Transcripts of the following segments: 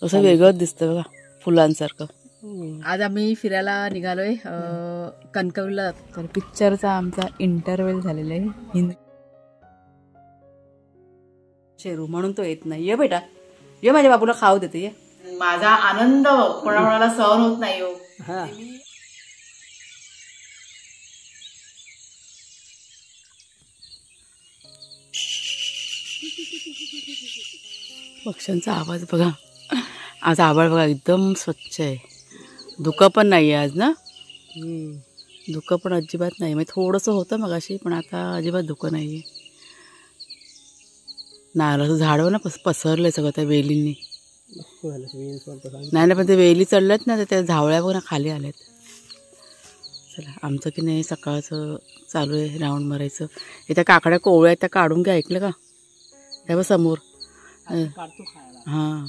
असं वेगळंच दिसतं बघा फुलांसारखं. आज आम्ही फिरायला निघालोय कणकवलीला. तर पिक्चरचा आमचा इंटरव्हेल झालेला आहे. शेरू म्हणून तो येत नाही. ये बेटा ये, माझ्या बाबूला खाऊ देते ये. माझा आनंद कोणाकोणाला सहन होत नाही हो. पक्ष्यांचा आवाज बघा. आज आभाळ बघा एकदम स्वच्छ आहे. धुकं पण नाही आहे आज ना. धुकं पण अजिबात नाही. म्हणजे थोडंसं होतं मगाशी, पण आता अजिबात धुकं नाही आहे. नारळाचं झाडं ना पसरलंय सगळं त्या वेलींनी. नाही ना, पण ते वेली चढल्यात ना, तर त्या झावळ्या बघ ना खाली आल्यात. चला आमचं की नाही सकाळचं चालू आहे राऊंड मारायचं. त्या काकड्या कोवळ्या त्या काढून घ्या, ऐकलं का? त्या बघ समोर. हां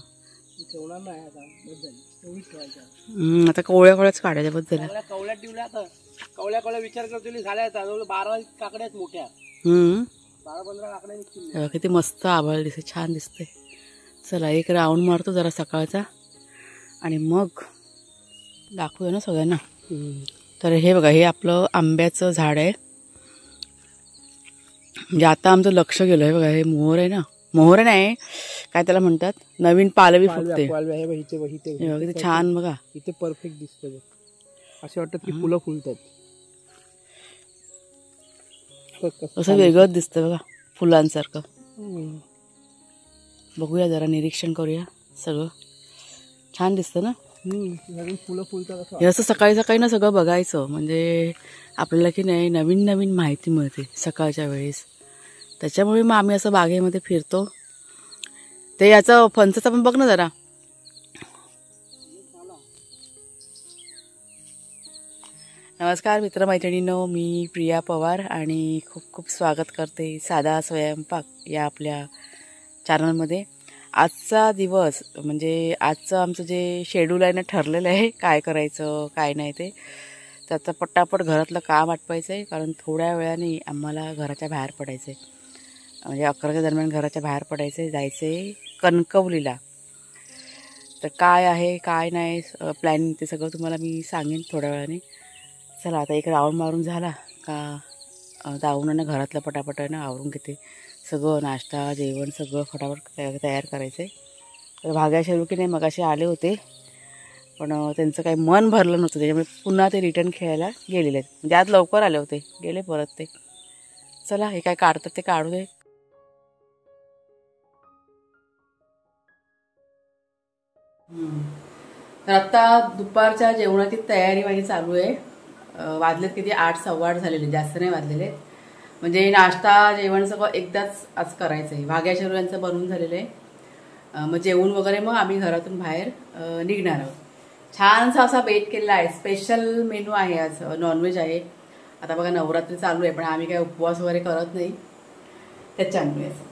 आता कवळ्या कवळ्याच काढायच्या बद्दल. कवळ्या ठेवल्या आता कवळ्या विचार करतो झाल्या 12 काकड्या आहेत मोठ्या. 12-15 काकड्या निघतील. किती मस्त आभाळ दिसते, छान दिसते. चला एक राऊंड मारतो जरा सकाळचा आणि मग दाखवूया ना सगळ्यांना. तर हे बघा, हे आपलं आंब्याचं झाड आहे. म्हणजे आता आमचं लक्ष गेलं आहे बघा. हे मोहर आहे ना, मोहर नाही काय त्याला म्हणतात, नवीन पालवी फुटते. किती छान बघा, इथे परफेक्ट दिसतं. असे वाटतं की फुलं फुलतात. असं वेगळंच दिसतं बघा फुलांसारखं. बघूया जरा, निरीक्षण करूया. सगळं छान दिसतं ना. नवीन फुलं फुलतात. हे असं सकाळी सकाळी ना सगळं बघायचं, म्हणजे आपल्याला की नाही नवीन नवीन माहिती मिळते सकाळच्या वेळेस. त्याच्यामुळे मग आम्ही असं बागेमध्ये फिरतो. ते याचं फणसाचं पण बघ ना जरा. नमस्कार मित्रमैत्रिणींनो, मी प्रिया पवार आणि खूप खूप स्वागत करते साधा स्वयंपाक या आपल्या चॅनलमध्ये. आजचा दिवस म्हणजे आजचं आमचं जे शेड्यूल आहे ना, ठरलेलं आहे काय करायचं काय नाही ते. त्याचं पटापट घरातलं काम आटपायचं आहे, कारण थोड्या वेळाने आम्हाला घराच्या बाहेर पडायचं आहे. म्हणजे 11च्या दरम्यान घराच्या बाहेर पडायचं आहे, जायचं आहे कणकवलीला. तर काय आहे काय नाही प्लॅनिंग ते सगळं तुम्हाला मी सांगेन थोड्या वेळाने. चला आता एक राऊंड मारून झाला का जाऊन ना घरातलं पटापट आहे ना आवरून घेते. सगळं नाश्ता जेवण सगळं फटाफट तयार करायचं आहे. तर भाग्या शेरू की नाही मगाशी आले होते, पण त्यांचं काही मन भरलं नव्हतं, त्याच्यामुळे पुन्हा ते रिटर्न खेळायला गेलेले आहेत. म्हणजे आज लवकर आले होते, गेले परत ते. चला हे काय काढतात ते काढू दे. तर आत्ता दुपारच्या जेवणाची तयारी माझी चालू आहे. वाजलेत किती 8-8:15 झालेले, जास्त नाही वाजलेले. म्हणजे नाश्ता जेवण सगळं एकदाच आज करायचं आहे. भाग्या शेरू यांचं बनवून झालेलं आहे. मग जेवण वगैरे मग आम्ही घरातून बाहेर निघणार आहोत. छानसा असा बेत केलेला आहे. स्पेशल मेनू आहे आज, नॉनव्हेज आहे. आता बघा नवरात्री चालू आहे, पण आम्ही काही उपवास वगैरे करत नाही, त्याच्यामुळे असं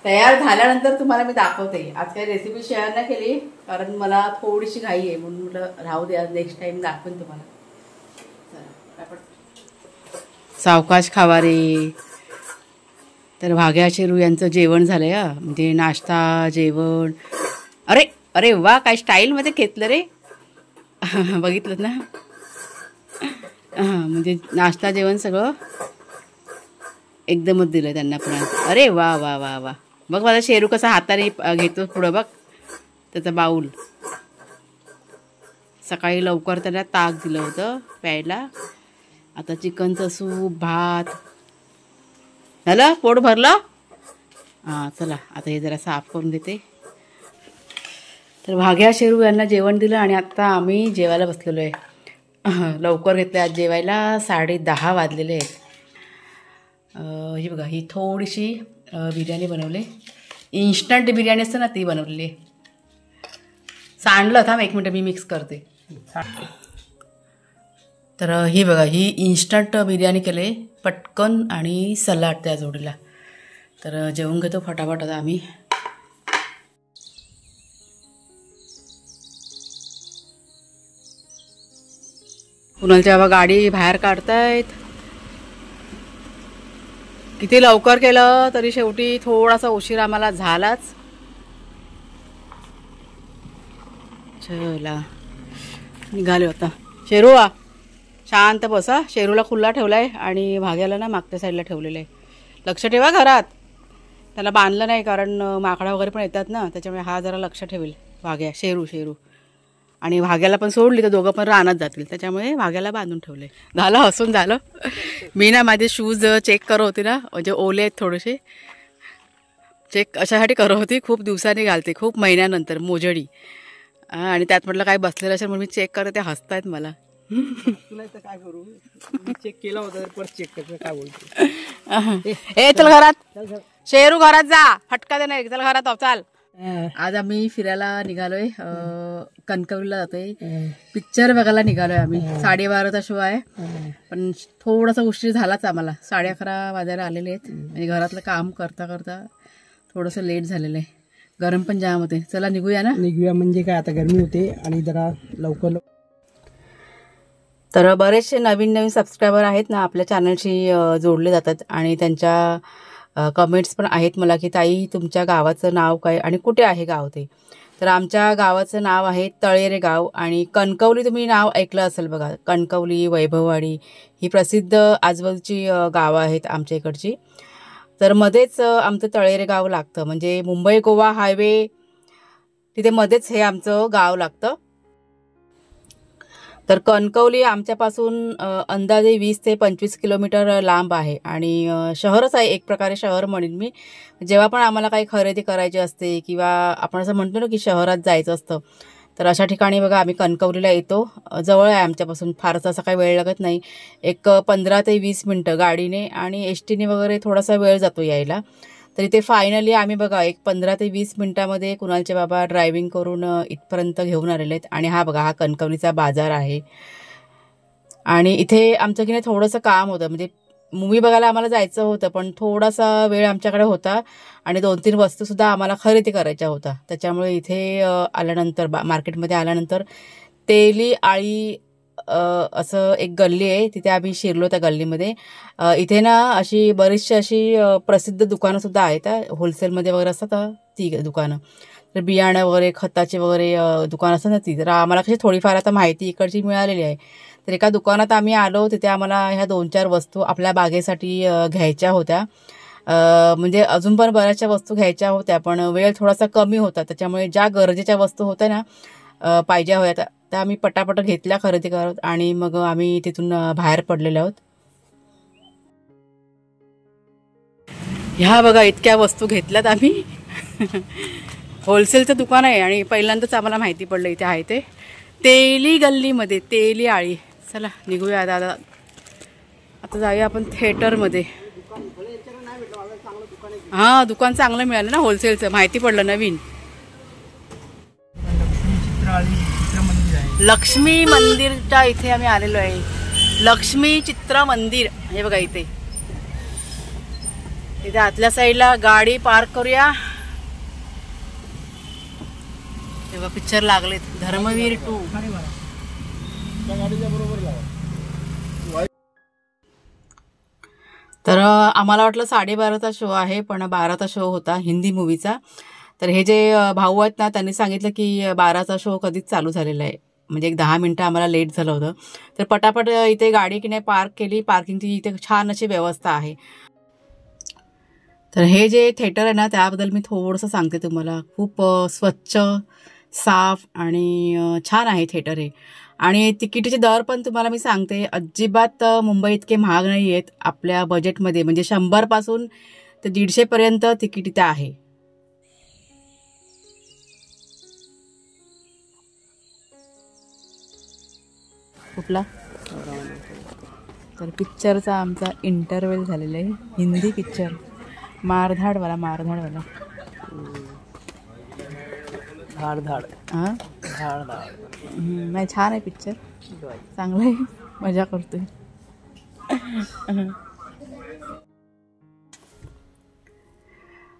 तयार झाल्यानंतर तुम्हाला मी दाखवते. आज काही रेसिपी शेअर नाही केली, कारण मला थोडीशी घाई आहे, म्हणून म्हटलं राहू द्या, नेक्स्ट टाइम दाखवेन तुम्हाला. सावकाश खावा रे. तर भाग्या शेरू यांचं जेवण झालंय. म्हणजे नाश्ता जेवण. अरे अरे वा, काय स्टाईलमध्ये घेतलं रे. बघितलं ना. म्हणजे नाश्ता जेवण सगळं एकदमच दिलं त्यांना पण. अरे वा वा वा वा. बघ माझा शेरू कसा हाताने घेतो पुढं बघ त्याचा बाऊल. सकाळी लवकर त्यांना ताक दिलं होतं प्यायला. आता चिकनचं सूप भात झालं, पोट भरलं. हां चला आता हे जरा साफ करून देते. तर भाग्या शेरू यांना जेवण दिलं आणि आत्ता आम्ही जेवायला बसलेलो आहे. लवकर घेतलं आज जेवायला, 10:30 वाजलेले आहेत. ही बघा, ही थोडीशी बिर्याणी बनवली. इन्स्टंट बिर्याणी असते ना ती बनवलेली. सांडलं, थांब 1 मिनटं मी मिक्स करते. तर ही बघा, ही इन्स्टंट बिर्याणी केले पटकन आणि सलाड त्या जोडीला. तर जेवून घेतो फटाफट आता आम्ही. कुणालच्या बाबा गाडी बाहेर काढतायत. किती लवकर केलं तरी शेवटी थोडासा उशीर आम्हाला झालाच. चला निघालो आता. शेरू शांत बसा. शेरूला खुल्ला ठेवला आहे आणि भाग्याला ना मागच्या साईडला ठेवलेलं आहे. लक्ष ठेवा घरात. त्याला बांधलं नाही कारण माकडा वगैरे पण येतात ना, त्याच्यामुळे हा जरा लक्ष ठेवेल. भाग्या शेरू आणि भाग्याला पण सोडली तर दोघं पण रानात जातील, त्याच्यामुळे भाग्याला बांधून ठेवले. झालं हसून झालं. मी ना माझे शूज चेक करत होते ना, म्हणजे ओले आहेत थोडेसे, चेक अशासाठी करत होती. खूप दिवसांनी घालते, खूप महिन्यानंतर मोजडी. आणि त्यात म्हटलं काय बसलेलं असेल म्हणून मी चेक करते. हसतायत मला. तुला तर काय करू, मी चेक केला होता परत चेक करतो काय बोलतो. ए चल घरात. शेरू घरात जा, फटका दे नाही. चल घरात चाल. आज आम्ही फिरायला निघालोय. कणकवलीला जातोय. पिक्चर बघायला निघालोय आम्ही. 12:30चा शो आहे, पण थोडासा उशीर झालाच आम्हाला. 11:30 वाजायला आलेले आहेत. म्हणजे घरातलं काम करता करता थोडंसं लेट झालेलं आहे. गरम पण जाम होते. चला निघूया ना. निघूया म्हणजे काय, आता गरमी होते आणि जरा लवकर. तर बरेचसे नवीन सबस्क्रायबर आहेत ना आपल्या चॅनलशी जोडले जातात आणि त्यांच्या कमेंट्स पण आहेत मला की ताई तुमच्या गावाचं नाव काय आणि कुठे आहे गाव ते. तर आमच्या गावाचं नाव आहे तळेरे गाव. आणि कणकवली तुम्ही नाव ऐकलं असेल बघा. कणकवली, वैभववाडी ही प्रसिद्ध आजूबाजूची गावं आहेत आमच्या इकडची. तर मध्येच आमचं तळेरे गाव लागतं. म्हणजे मुंबई गोवा हायवे तिथे मध्येच हे आमचं गाव लागतं. तर कणकवली आमच्यापासून अंदाजे 20 ते 25 किलोमीटर लांब आहे आणि शहरच आहे एक प्रकारे. शहर म्हणेन मी. जेव्हा पण आम्हाला काही खरेदी करायची असते किंवा आपण असं म्हणतो ना की शहरात जायचं असतं, तर अशा ठिकाणी बघा आम्ही कणकवलीला येतो. जवळ आहे आमच्यापासून, फारसा असा काही वेळ लागत नाही. एक 15 ते 20 मिनटं गाडीने आणि एस टीने वगैरे थोडासा वेळ जातो यायला. तर इथे फायनली आम्ही बघा एक 15 ते 20 मिनटामध्ये कुणालचे बाबा ड्रायव्हिंग करून इथपर्यंत घेऊन आलेले आहेत. आणि हा बघा हा कणकवलीचा बाजार आहे. आणि इथे आमचं की नाही थोडंसं काम होतं, म्हणजे मूवी बघायला आम्हाला जायचं होतं, पण थोडासा वेळ आमच्याकडे होता आणि 2-3 वस्तूसुद्धा आम्हाला खरेदी करायच्या होत्या. त्याच्यामुळे इथे आल्यानंतर मार्केटमध्ये आल्यानंतर तेली आळी असं एक गल्ली आहे, तिथे आम्ही शिरलो त्या गल्लीमध्ये. इथे ना अशी बरीचशी अशी प्रसिद्ध दुकानंसुद्धा आहेत. होलसेलमध्ये वगैरे असतात ती दुकानं. तर बियाणं वगैरे खताचे वगैरे दुकान असतात ना ती. तर आम्हाला कशी थोडीफार आता माहिती इकडची मिळालेली आहे. तर एका दुकानात आम्ही आलो. तिथे आम्हाला ह्या 2-4 वस्तू आपल्या बागेसाठी घ्यायच्या होत्या. म्हणजे अजून पण बऱ्याचशा वस्तू घ्यायच्या होत्या, पण वेळ थोडासा कमी होता. त्याच्यामुळे ज्या गरजेच्या वस्तू होत्या ना पाहिजे होत्या त्या आम्ही पटापट घेतल्या खरेदी करत आणि मग आम्ही तिथून बाहेर पडलेलो आहोत. ह्या बघा इतक्या वस्तू घेतल्यात आम्ही. होलसेलचं दुकान आहे आणि पहिल्यांदाच आम्हाला माहिती पडलं इथे आहे ते तेली गल्लीमध्ये, तेली आळी. चला निघूया दादा. आता जाऊया आपण थिएटरमध्ये. हां दुकान चांगलं मिळालं ना होलसेलचं, माहिती पडलं नवीन. लक्ष्मी मंदिरच्या इथे आम्ही आलेलो आहे. लक्ष्मी चित्र मंदिर हे बघा इथे. इथे आतल्या साईडला गाडी पार्क करूया. तेव्हा पिक्चर लागलेत धर्मवीर 2. तर आम्हाला वाटलं 12:30चा शो आहे, पण 12चा शो होता हिंदी मूवीचा. तर हे जे भाऊ आहेत ना त्यांनी सांगितलं की 12चा शो कधीच चालू झालेला आहे. म्हणजे एक 10 मिनटं आम्हाला लेट झालं होतं. तर पटापट इथे गाडी की नाही पार्क केली. पार्किंगची इथे छान अशी व्यवस्था आहे. तर हे जे थिएटर आहे ना त्याबद्दल मी थोडंसं सांगते तुम्हाला. खूप स्वच्छ, साफ आणि छान आहे थिएटर हे. आणि तिकिटीचे दर पण तुम्हाला मी सांगते अजिबात मुंबई इतके महाग नाही आहेत. आपल्या बजेटमध्ये म्हणजे 100 पासून ते 150 पर्यंत तिकीट इथे आहे. कुठला? तर पिक्चरचा आमचा इंटरव्हेल झालेला आहे. हिंदी पिक्चर मारधाडवाला. धाड हां धाड नाही छान आहे पिक्चर, चांगलं आहे, मजा करतोय.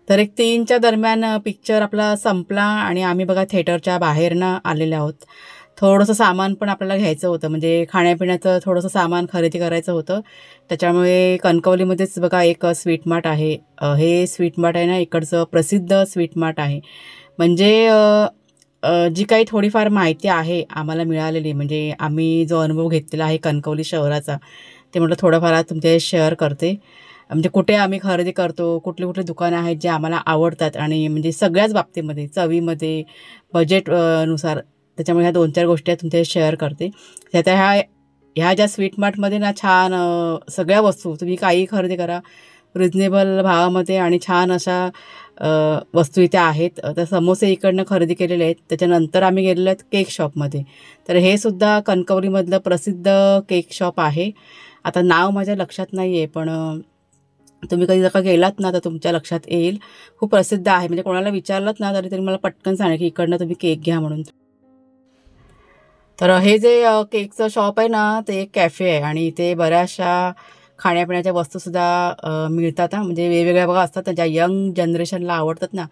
तर एक 3च्या दरम्यान पिक्चर आपला संपला आणि आम्ही बघा थिएटरच्या बाहेरनं आलेले आहोत. थोडंसं सामान पण आपल्याला घ्यायचं होतं, म्हणजे खाण्यापिण्याचं थोडंसं सामान खरेदी करायचं होतं. त्याच्यामुळे कणकवलीमध्येच बघा एक स्वीट मार्ट आहे. हे स्वीट मार्ट आहे ना इकडचं प्रसिद्ध स्वीट मार्ट आहे. म्हणजे जी काही थोडीफार माहिती आहे आम्हाला मिळालेली, म्हणजे आम्ही जो अनुभव घेतलेला आहे कणकवली शहराचा, ते म्हटलं थोडंफार तुमचे शेअर करते. म्हणजे कुठे आम्ही खरेदी करतो, कुठले कुठले दुकानं आहेत जे आम्हाला आवडतात, आणि म्हणजे सगळ्याच बाबतीमध्ये, चवीमध्ये, बजेट नुसार. त्याच्यामुळे ह्या 2-4 गोष्टी तुमच्या शेअर करते. त्याच्या ह्या ज्या स्वीट मार्टमध्ये ना छान सगळ्या वस्तू तुम्ही काही खरेदी करा रिजनेबल भावामध्ये, आणि छान अशा वस्तू इथे आहेत. तर समोसे इकडनं खरेदी केलेले आहेत. त्याच्यानंतर आम्ही गेलेलो आहेत केक शॉपमध्ये. तर हे सुद्धा कणकवलीमधलं प्रसिद्ध केक शॉप आहे. आता नाव माझ्या लक्षात नाही आहे, पण तुम्ही कधी जर गेलात ना तर तुमच्या लक्षात येईल. खूप प्रसिद्ध आहे, म्हणजे कोणाला विचारलात ना तरी मला पटकन सांगा की इकडनं तुम्ही केक घ्या म्हणून. तर हे जे केकचं शॉप आहे ना ते एक कॅफे आहे, आणि इथे बऱ्याचशा खाण्यापिण्याच्या वस्तूसुद्धा मिळतात. म्हणजे वेगवेगळ्या बघा असतात ज्या यंग जनरेशनला आवडतात ना,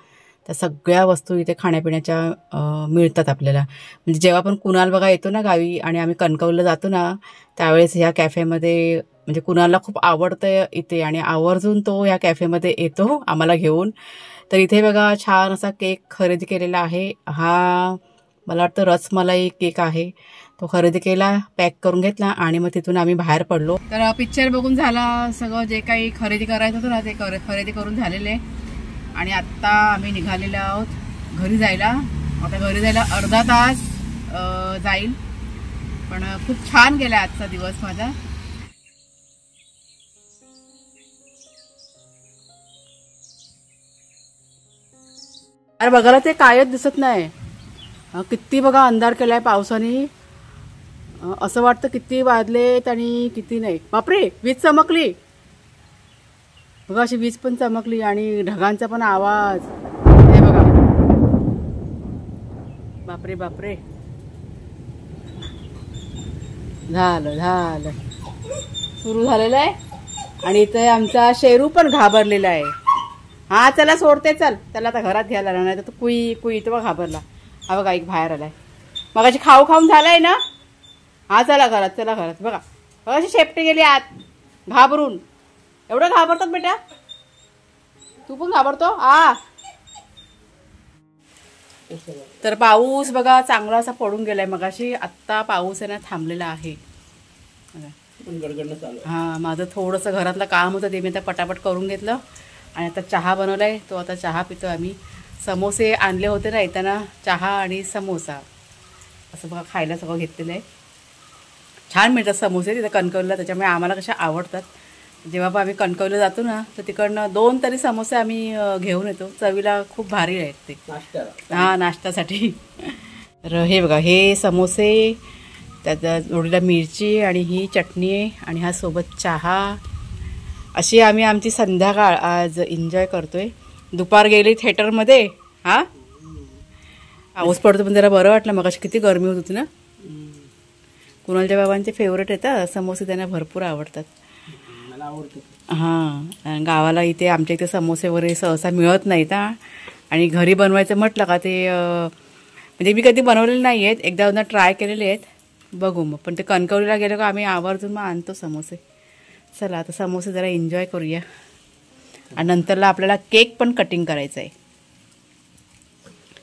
त्या सगळ्या वस्तू इथे खाण्यापिण्याच्या मिळतात आपल्याला. म्हणजे जेव्हा पण कुणाल बघा येतो ना गावी आणि आम्ही कणकवलीला जातो ना, त्यावेळेस ह्या कॅफेमध्ये, म्हणजे कुणालला खूप आवडतं इथे, आणि आवर्जून तो ह्या कॅफेमध्ये येतो आम्हाला घेऊन. तर इथे बघा छान असा केक खरेदी केलेला आहे. हा मला वाटतं रसमलाई केक आहे. तो खरेदी केला, पॅक करून घेतला, आणि मग तिथून आम्ही बाहेर पडलो. तर पिक्चर बघून झाला, सगळं जे काही खरेदी करायचं होतं ना ते खरेदी करून झालेले, आणि आत्ता आम्ही निघालेलो आहोत घरी जायला. आता घरी जायला अर्धा तास जाईल, पण खूप छान गेला आजचा दिवस माझा. अरे बघायला ते कायच दिसत नाही. किती बघा अंधार केलाय पावसाने. असं वाटतं किती वाजलेत आणि किती नाही. बापरे, वीज चमकली बघा, अशी वीज पण चमकली, आणि ढगांचा पण आवाज हे बघा. बापरे बापरे, झालं सुरू झालेलं आहे. आणि इथे आमचा शेरू पण घाबरलेला आहे. हा चला सोडते, चल त्याला आता घरात घ्यायला नाही तर कुई कुई तो घाबरला. हा बघा एक बाहेर आलाय, मगाशी खाऊन झालाय ना. हा चला घरात बघा, अशी शेपटी गेली आत घाबरून. एवढं घाबरतात बेटा, तू पण घाबरतो. तर पाऊस बघा चांगला असा पडून गेलाय मगाशी. आत्ता पाऊस आहे ना थांबलेला आहे. हा, माझं थोडंसं घरातलं काम होतं ते मी आता पटापट करून घेतलं, आणि आता चहा बनवलाय. तो आता चहा पितो आम्ही. समोसे आणले होते ना येताना, चहा आणि समोसा असं बघा खायला सगळं घेतलेलं आहे. छान मिळतात समोसे तिथं कणकवलीला, त्याच्यामुळे आम्हाला कशा आवडतात. जेव्हा पण आम्ही कणकवलीला जातो ना तर तिकडनं 2 तरी समोसे आम्ही घेऊन येतो. चवीला खूप भारी आहेत ते, हां नाश्त्यासाठी. तर हे बघा हे समोसे, त्याच्या जोडीला मिरची आणि ही चटणी आहे, आणि हा सोबत चहा. अशी आम्ही आमची संध्याकाळ आज एन्जॉय करतोय. दुपार गेली थिएटरमध्ये. हा पाऊस पडतो पण जरा बरं वाटलं. मग अशी किती गरमी होत होती ना. कुणालच्या बाबांचे फेवरेट येतात समोसे, त्यांना भरपूर आवडतात. मला आवडतं. हां, गावाला इथे आमच्या इथे समोसे वगैरे सहसा मिळत नाहीत. आणि घरी बनवायचं म्हटलं का ते म्हणजे मी कधी बनवलेले नाही आहेत, एकदा ट्राय केलेले आहेत. बघू मग, पण ते कणकवलीला गेलो का आम्ही आवर्जून मग आणतो समोसे. चला आता समोसे जरा एन्जॉय करूया, आणि नंतरला आपल्याला केक पण कटिंग करायचं आहे.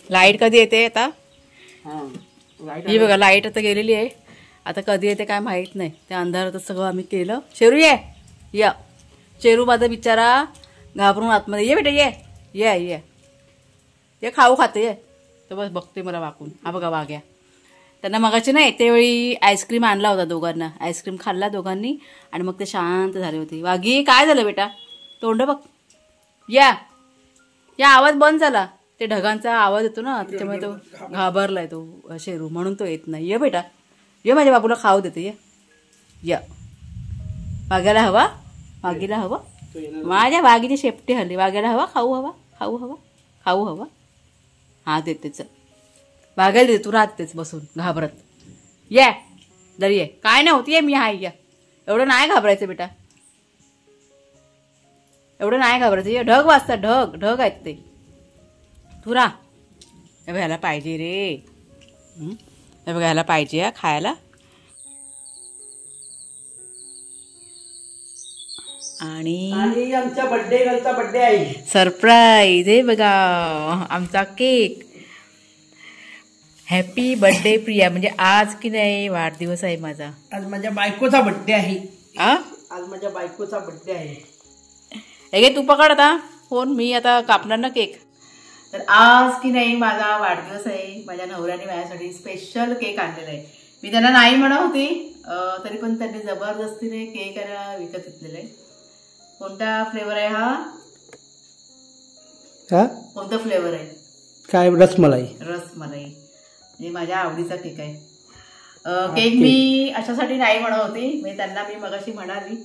लाईट कधी येते आता? ही बघा लाईट आता गेलेली आहे. आता कधी येते काय माहीत नाही. त्या अंधारातच सगळं आम्ही केलं. शेरू या शेरू माझा बिचारा घाबरून आतमध्ये. ये बेटा ये खाऊ खाते ये. तर बस बघते मला वाकून. हा बघा वाघ्या. त्यांना मगाशी नाही त्यावेळी आईस्क्रीम आणला होता दोघांना. आईस्क्रीम खाल्ला दोघांनी, आणि मग ते शांत झाले होते. वाघी काय झालं बेटा, तोंड बघ. या आवाज बंद झाला. ते ढगांचा आवाज येतो ना, त्याच्यामुळे तो घाबरलाय तो शेरू, म्हणून तो येत नाही. ये बेटा ये, माझ्या बाबूला खाऊ देते. या वाघ्याला हवा, वाघीला हवा. माझ्या वाघीची शेपटी हल्ली. वाघ्याला हवा, खाऊ हवा. हा देते, चल वाघायला देते. तू राहतेच बसून घाबरत. ये दर ये, काय नाही होती. ये मी हाय. या एवढं नाही घाबरायचं बेटा, एवढं नाही घाबरायचं. ये ढग वाजतात, ढग आहेत ते. तू राह. हे बघायला पाहिजे रे, हे बघायला पाहिजे खायला. आणि आमच्या बर्थडे आहे सरप्राईज. हे बघा आमचा केक. Happy birthday Priya. म्हणजे आज की नाही वाढदिवस आहे माझा. आज माझ्या बायकोचा बर्थडे आहे. आ आज माझ्या बायकोचा बर्थडे आहे. हे घे तू पकड आता फोन, मी आता कापणार ना केक. तर आज की नाही माझा वाढदिवस आहे. माझ्या नवऱ्याने माझ्यासाठी स्पेशल केक आणलेला आहे. मी त्यांना नाही म्हणत होती, तरी पण त्यांनी जबरदस्तीने केक विकत घेतलेला आहे. कोणता फ्लेवर आहे हा? कोणता फ्लेवर आहे? काय? रसमलाई. रसमलाई म्हणजे माझ्या आवडीचा केक आहे. केक मी अशासाठी नाही म्हणत होती. मी त्यांना मगाशी म्हणाली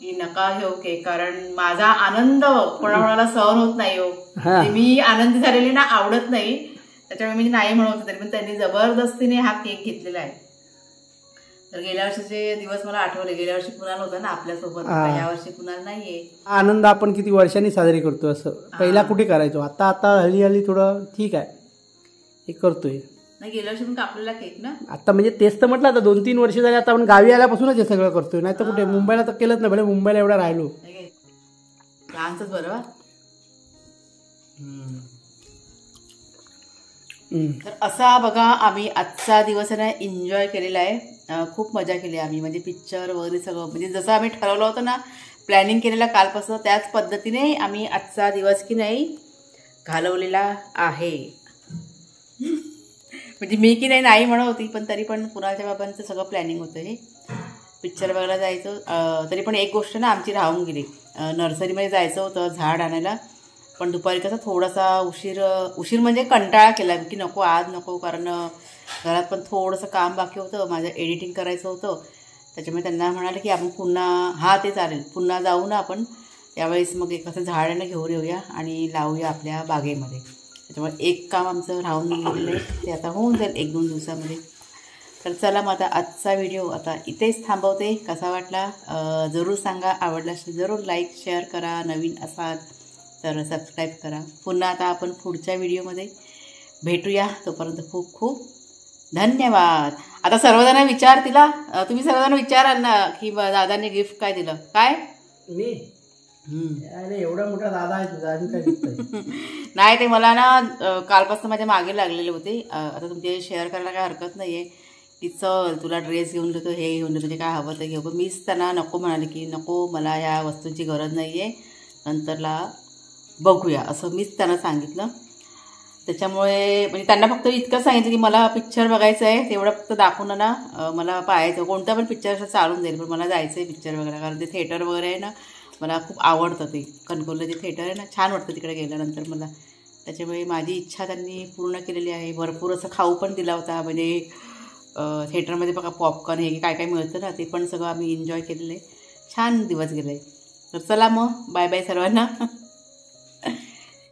की नका घेऊ केक, कारण माझा आनंद कोणाकोणाला सहन होत नाही हो. मी आनंदी झालेली ना आवडत नाही, त्याच्यामुळे मी नाही म्हणत होते. तरी पण त्यांनी जबरदस्तीने हा केक घेतलेला आहे. तर गेल्या वर्षीचे दिवस मला आठवले. गेल्या वर्षी कुणाल होता ना आपल्यासोबत, या वर्षी कुणाल नाहीये. आनंद आपण किती वर्षांनी साजरी करतो. असं पहिला कुठे करायचो, आता हळूहळू थोडं ठीक आहे हे करतोय. नाही गेल्या वर्षी पण कापलेला केक ना. आता म्हणजे तेच तर म्हटलं, आता 2-3 वर्ष झाले. आता आपण गावी आल्यापासूनच हे सगळं करतोय, नाही तर कुठे मुंबईला तर केलंच नाही. भले मुंबईला एवढा राहिलो. लहानच बरं. तर असा बघा आम्ही आजचा दिवस ना एन्जॉय केलेला आहे. खूप मजा केली आम्ही. म्हणजे पिक्चर वगैरे सगळं, म्हणजे जसं आम्ही ठरवलं होतं ना, प्लॅनिंग केलेलं कालपासून, त्याच पद्धतीने आम्ही आजचा दिवस की नाही घालवलेला आहे. म्हणजे मी की नाही म्हणत होती, पण तरी पण कुणाच्या बाबांचं सगळं प्लॅनिंग होतं. हे पिक्चर बघायला जायचं. तरी पण एक गोष्ट ना आमची राहून गेली. नर्सरीमध्ये जायचं होतं झाड आणायला, पण दुपारी कसं थोडासा उशीर म्हणजे कंटाळा केला की नको आज नको, कारण घरात पण थोडंसं काम बाकी होतं, माझं एडिटिंग करायचं होतं. त्याच्यामुळे त्यांना म्हणाले की आपण पुन्हा ते चालेल, पुन्हा जाऊ ना आपण. यावेळेस मग एक असं झाडानं घेऊन येऊया आणि लावूया आपल्या बागेमध्ये. त्याच्यामुळे एक काम आमचं राहून गेलेलं आहे, ते आता होऊन जाईल 1-2 दिवसामध्ये. तर चला मग आता आजचा व्हिडिओ आता इथेच थांबवते. कसा वाटला जरूर सांगा. आवडला असेल जरूर लाईक शेअर करा. नवीन असाल तर सबस्क्राईब करा. पुन्हा आता आपण पुढच्या व्हिडिओमध्ये भेटूया. तोपर्यंत खूप खूप धन्यवाद. आता सर्वजण विचार तिला, तुम्ही सर्वजण विचाराल ना की दादाने गिफ्ट काय दिलं. काय मी एवढा मोठा दादा आहे तुझा, आणि काय नाही ते मला ना कालपासून माझ्या मागे लागलेले होते. आता तुमचे शेअर करायला काय हरकत नाहीये की चल तुला ड्रेस घेऊन देतो, हे घेऊन देतो, जे काय हवं ते घेऊ. पण मीच त्यांना नको म्हणाले की नको, मला ह्या वस्तूंची गरज नाही आहे, नंतरला बघूया, असं मीच त्यांना सांगितलं. त्याच्यामुळे म्हणजे त्यांना फक्त इतकं सांगितलं की मला पिक्चर बघायचं आहे, तेवढं फक्त दाखवून ना मला पाहायचं. कोणता पण पिक्चर असं चालून जाईल, पण मला जायचं आहे पिक्चर बघायला. कारण ते थिएटर वगैरे आहे ना, मला खूप आवडतं. ते कणकवलीला जे थिएटर आहे ना, छान वाटतं तिकडे गेल्यानंतर मला. त्याच्यामुळे माझी इच्छा त्यांनी पूर्ण केलेली आहे. भरपूर असं खाऊ पण दिला होता. म्हणजे थिएटरमध्ये बघा पॉपकॉर्न हे काय काय मिळतं ना, ते पण सगळं आम्ही एन्जॉय केलेलं आहे. छान दिवस गेले. तर चला मग बाय बाय सर्वांना.